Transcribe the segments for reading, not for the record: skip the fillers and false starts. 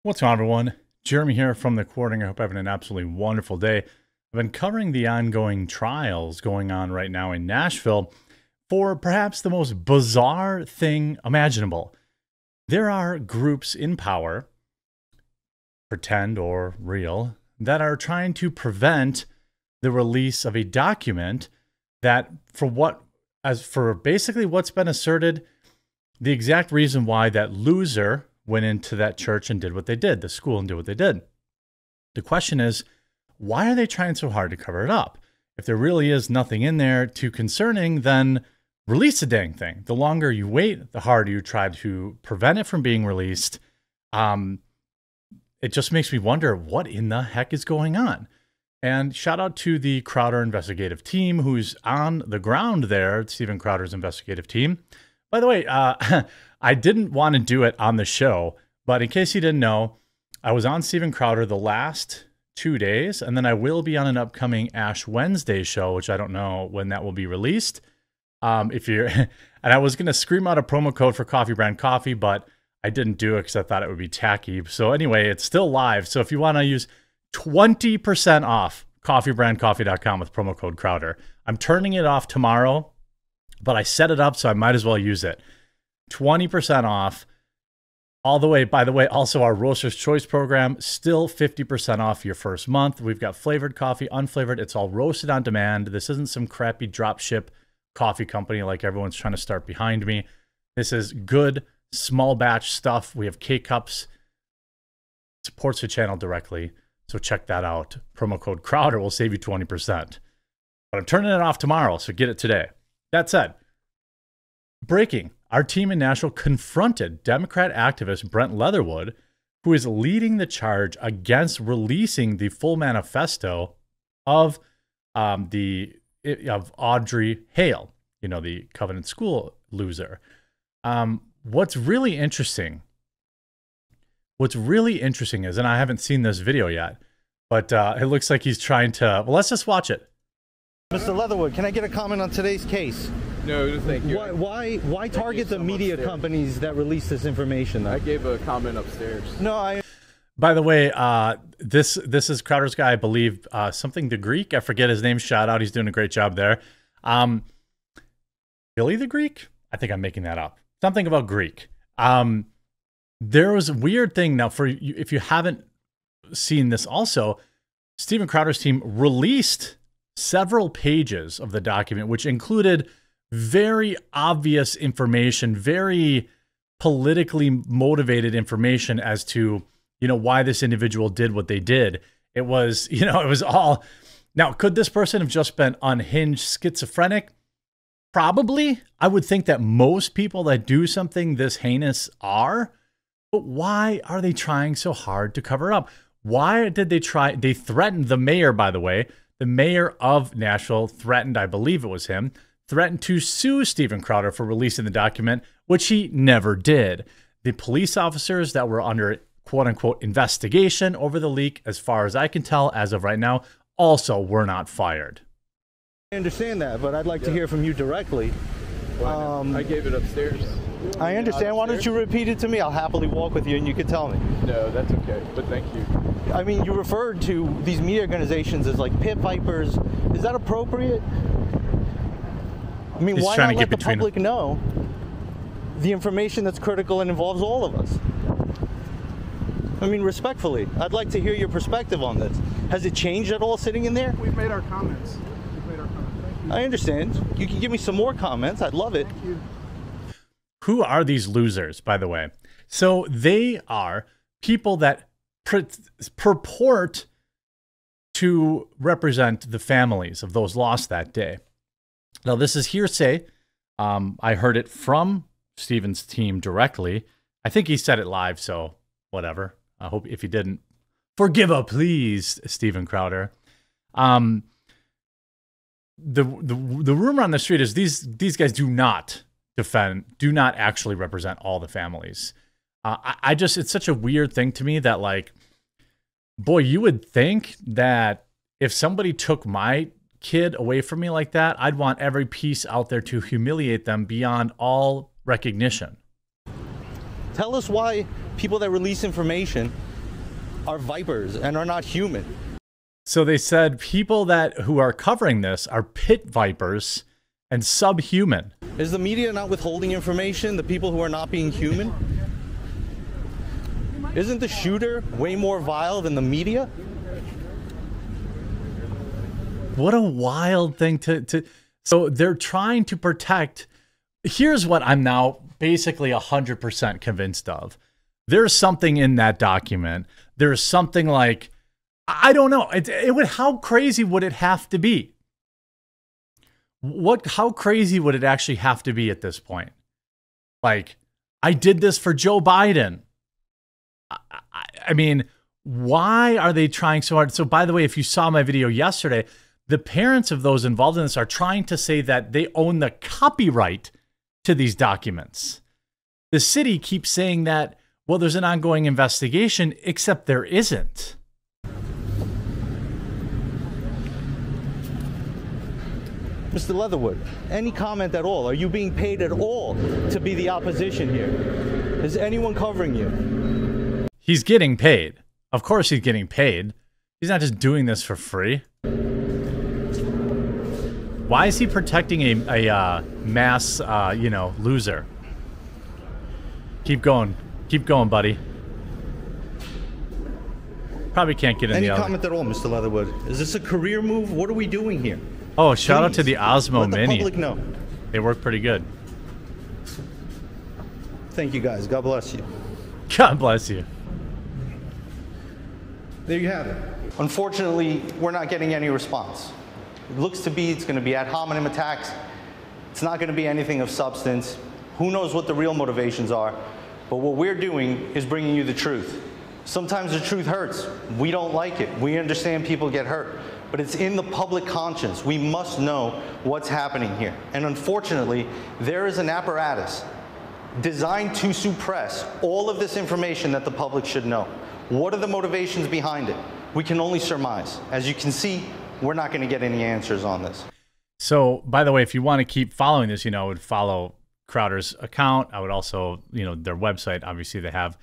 What's going on, everyone? Jeremy here from the Quartering. I hope you're having an absolutely wonderful day. I've been covering the ongoing trials going on right now in Nashville for perhaps the most bizarre thing imaginable. There are groups in power, pretend or real, that are trying to prevent the release of a document that, for basically what's been asserted, the exact reason why that loser went into that church and did what they did, the school, and did what they did. The question is, why are they trying so hard to cover it up? If there really is nothing in there too concerning, then release the dang thing. The longer you wait, the harder you try to prevent it from being released. It just makes me wonder what in the heck is going on. And shout out to the Crowder investigative team who's on the ground there, Steven Crowder's investigative team. By the way, I didn't want to do it on the show, but in case you didn't know, I was on Steven Crowder the last 2 days, and then I will be on an upcoming Ash Wednesday show, which I don't know when that will be released. And I was going to scream out a promo code for Coffee Brand Coffee, but I didn't do it because I thought it would be tacky. So anyway, it's still live. So if you want to use 20% off coffeebrandcoffee.com with promo code Crowder. I'm turning it off tomorrow, but I set it up, so I might as well use it. 20% off all the way. By the way, also our Roaster's Choice program, still 50% off your first month. We've got flavored coffee, unflavored. It's all roasted on demand. This isn't some crappy drop ship coffee company like everyone's trying to start behind me. This is good, small batch stuff. We have K-Cups. Supports the channel directly, so check that out. Promo code Crowder will save you 20%. But I'm turning it off tomorrow, so get it today. That said, breaking. Our team in Nashville confronted Democrat activist Brent Leatherwood, who is leading the charge against releasing the full manifesto of Audrey Hale, the Covenant School loser. What's really interesting is, and I haven't seen this video yet, but it looks like he's trying to. Well, let's just watch it. Mr. Leatherwood, can I get a comment on today's case? No, thank you. Why target the media companies that release this information, though? I gave a comment upstairs. No, By the way, this is Crowder's guy, I believe, something the Greek. I forget his name. Shout out. He's doing a great job there. Billy the Greek? I think I'm making that up. Something about Greek. There was a weird thing. Now, for you, if you haven't seen this also, Steven Crowder's team released several pages of the document, which included very obvious information, very politically motivated information as to, why this individual did what they did. It was, it was all. Now, could this person have just been unhinged, schizophrenic? Probably. I would think that most people that do something this heinous are. But why are they trying so hard to cover up? Why did they try? They threatened the mayor, by the way. The mayor of Nashville threatened, I believe it was him, threatened to sue Steven Crowder for releasing the document, which he never did. The police officers that were under quote-unquote investigation over the leak, as far as I can tell, as of right now, also were not fired. I understand that, but I'd like to hear from you directly. I gave it upstairs. I understand. Why don't you repeat it to me? I'll happily walk with you and you can tell me. No, that's okay, but thank you. I mean, you referred to these media organizations as like pit vipers. Is that appropriate? I mean, why not let the public know the information that's critical and involves all of us? I mean, respectfully, I'd like to hear your perspective on this. Has it changed at all sitting in there? We've made our comments. Thank you. I understand. You can give me some more comments. I'd love it. Thank you. Who are these losers, by the way? So they are people that purport to represent the families of those lost that day. Now, this is hearsay. I heard it from Steven's team directly. I think he said it live, so whatever. I hope if he didn't, forgive a please, Steven Crowder. The rumor on the street is these guys do not actually represent all the families. It's such a weird thing to me that, like, boy, you would think that if somebody took my kid away from me like that, I'd want every piece out there to humiliate them beyond all recognition. Tell us why people that release information are vipers and are not human. So they said people who are covering this are pit vipers and subhuman. Is the media not withholding information? The people who are not being human? Isn't the shooter way more vile than the media? What a wild thing to so they're trying to protect. Here's what I'm now basically 100% convinced of. There's something in that document. There's something like, I don't know. How crazy would it have to be? How crazy would it actually have to be at this point? Like, I did this for Joe Biden. I mean, why are they trying so hard? So by the way, if you saw my video yesterday, the parents of those involved in this are trying to say that they own the copyright to these documents. The city keeps saying that, well, there's an ongoing investigation, except there isn't. Mr. Leatherwood, any comment at all? Are you being paid at all to be the opposition here? Is anyone covering you? He's getting paid. Of course he's getting paid. He's not just doing this for free. Why is he protecting a mass, loser? Keep going. Keep going, buddy. Probably can't get in the other. Any comment at all, Mr. Leatherwood? Is this a career move? What are we doing here? Oh, shout out to the Osmo Mini. Let the public know. They work pretty good. Thank you, guys. God bless you. God bless you. There you have it. Unfortunately, we're not getting any response. It looks to be it's going to be ad hominem attacks. It's not going to be anything of substance. Who knows what the real motivations are? But what we're doing is bringing you the truth. Sometimes the truth hurts. We don't like it. We understand people get hurt. But it's in the public conscience. We must know what's happening here. And unfortunately, there is an apparatus designed to suppress all of this information that the public should know. What are the motivations behind it? We can only surmise. As you can see, we're not going to get any answers on this. So, by the way, if you want to keep following this, I would follow Crowder's account. I would also, their website. Obviously, they have,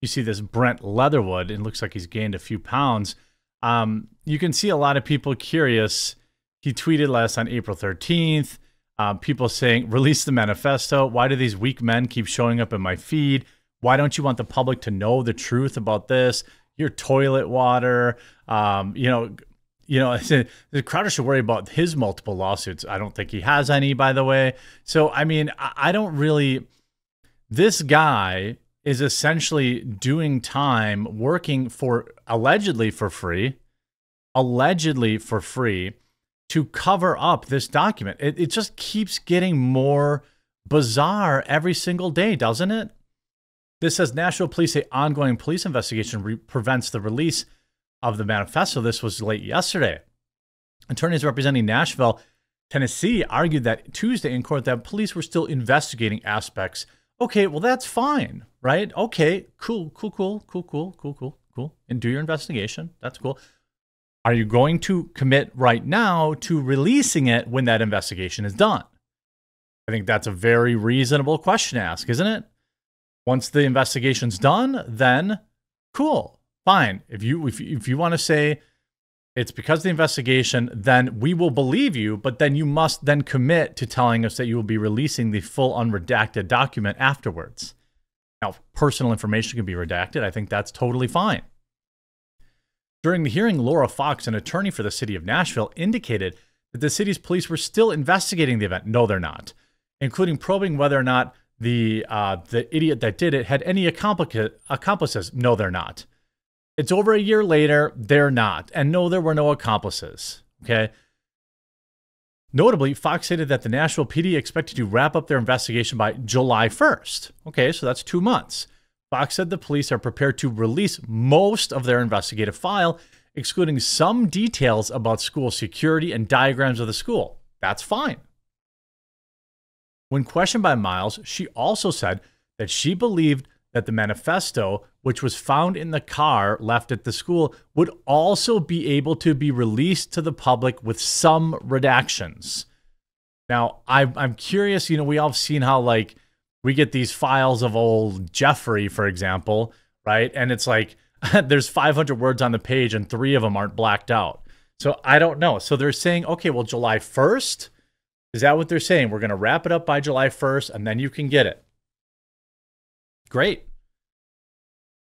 you see this Brent Leatherwood. It looks like he's gained a few pounds. You can see a lot of people curious. He tweeted last on April 13th. People saying, release the manifesto. Why do these weak men keep showing up in my feed? Why don't you want the public to know the truth about this? Your toilet water. The Crowder should worry about his multiple lawsuits. I don't think he has any, by the way. So, I mean, I don't really, this guy is essentially doing time working for allegedly for free to cover up this document. It just keeps getting more bizarre every single day, doesn't it? This says Nashville police say ongoing police investigation prevents the release of the manifesto. This was late yesterday. Attorneys representing Nashville, Tennessee argued that Tuesday in court that police were still investigating aspects. Okay, well, that's fine, right? Okay, cool. And do your investigation. That's cool. Are you going to commit right now to releasing it when that investigation is done? I think that's a very reasonable question to ask, isn't it? Once the investigation's done, then cool, fine. If you want to say it's because of the investigation, then we will believe you, but then you must then commit to telling us that you will be releasing the full unredacted document afterwards. Now, personal information can be redacted. I think that's totally fine. During the hearing, Laura Fox, an attorney for the city of Nashville, indicated that the city's police were still investigating the event. No, they're not, including probing whether or not the idiot that did it had any accomplices. No, they're not. It's over a year later, they're not. And no, there were no accomplices, okay? Notably, Fox stated that the Nashville PD expected to wrap up their investigation by July 1st. Okay, so that's 2 months. Fox said the police are prepared to release most of their investigative file, excluding some details about school security and diagrams of the school. That's fine. When questioned by Miles, she also said that she believed that the manifesto, which was found in the car left at the school, would also be able to be released to the public with some redactions. Now, I'm curious, we all have seen how, like, we get these files of old Jeffrey, for example, right? And it's like, there's 500 words on the page and 3 of them aren't blacked out. So I don't know. So they're saying, okay, well, July 1st, is that what they're saying? We're going to wrap it up by July 1st and then you can get it. Great.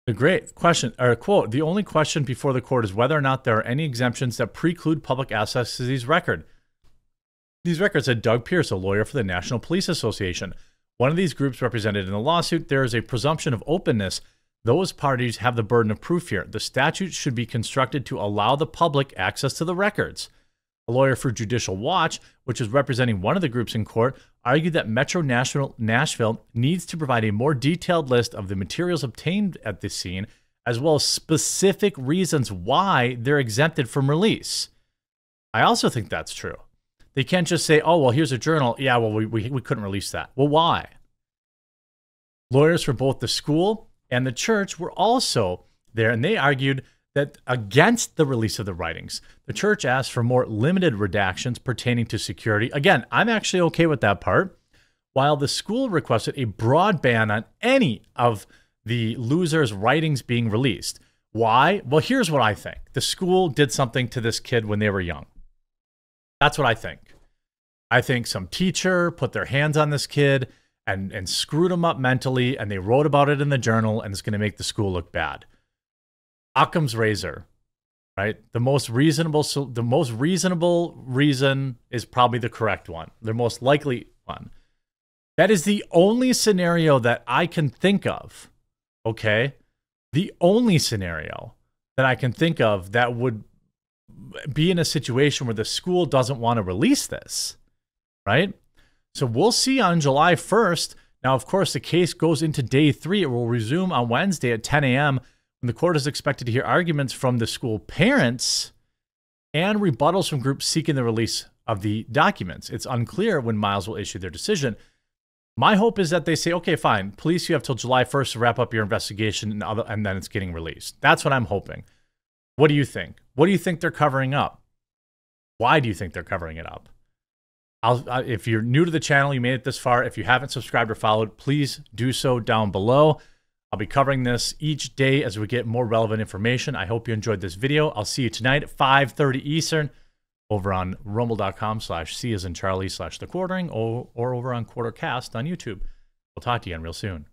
The great question, or quote, the only question before the court is whether or not there are any exemptions that preclude public access to these records. These records, said Doug Pierce, a lawyer for the National Police Association. One of these groups represented in the lawsuit, there is a presumption of openness. Those parties have the burden of proof here. The statute should be constructed to allow the public access to the records. A lawyer for Judicial Watch, which is representing one of the groups in court, argued that Metro Nashville needs to provide a more detailed list of the materials obtained at this scene, as well as specific reasons why they're exempted from release. I also think that's true. They can't just say, oh, well, here's a journal. Yeah, well, we couldn't release that. Well, why? Lawyers for both the school and the church were also there, and they argued that against the release of the writings. The church asked for more limited redactions pertaining to security. Again, I'm actually okay with that part. While the school requested a broad ban on any of the losers' writings being released. Why? Well, here's what I think. The school did something to this kid when they were young. That's what I think. I think some teacher put their hands on this kid and screwed him up mentally, and they wrote about it in the journal, and it's going to make the school look bad. Occam's razor, right? The most reasonable reason is probably the correct one, the most likely one. That is the only scenario that I can think of, okay? The only scenario that I can think of that would be in a situation where the school doesn't want to release this, right? So we'll see on July 1st. Now, of course, the case goes into day 3. It will resume on Wednesday at 10 a.m. when the court is expected to hear arguments from the school parents and rebuttals from groups seeking the release of the documents. It's unclear when Miles will issue their decision. My hope is that they say, okay, fine, police, you have till July 1st to wrap up your investigation, and then it's getting released. That's what I'm hoping. What do you think? What do you think they're covering up? Why do you think they're covering it up? If you're new to the channel, you made it this far. If you haven't subscribed or followed, please do so down below. I'll be covering this each day as we get more relevant information. I hope you enjoyed this video. I'll see you tonight at 5:30 Eastern over on rumble.com/C as in Charlie /the quartering or over on Quartercast on YouTube. We'll talk to you again real soon.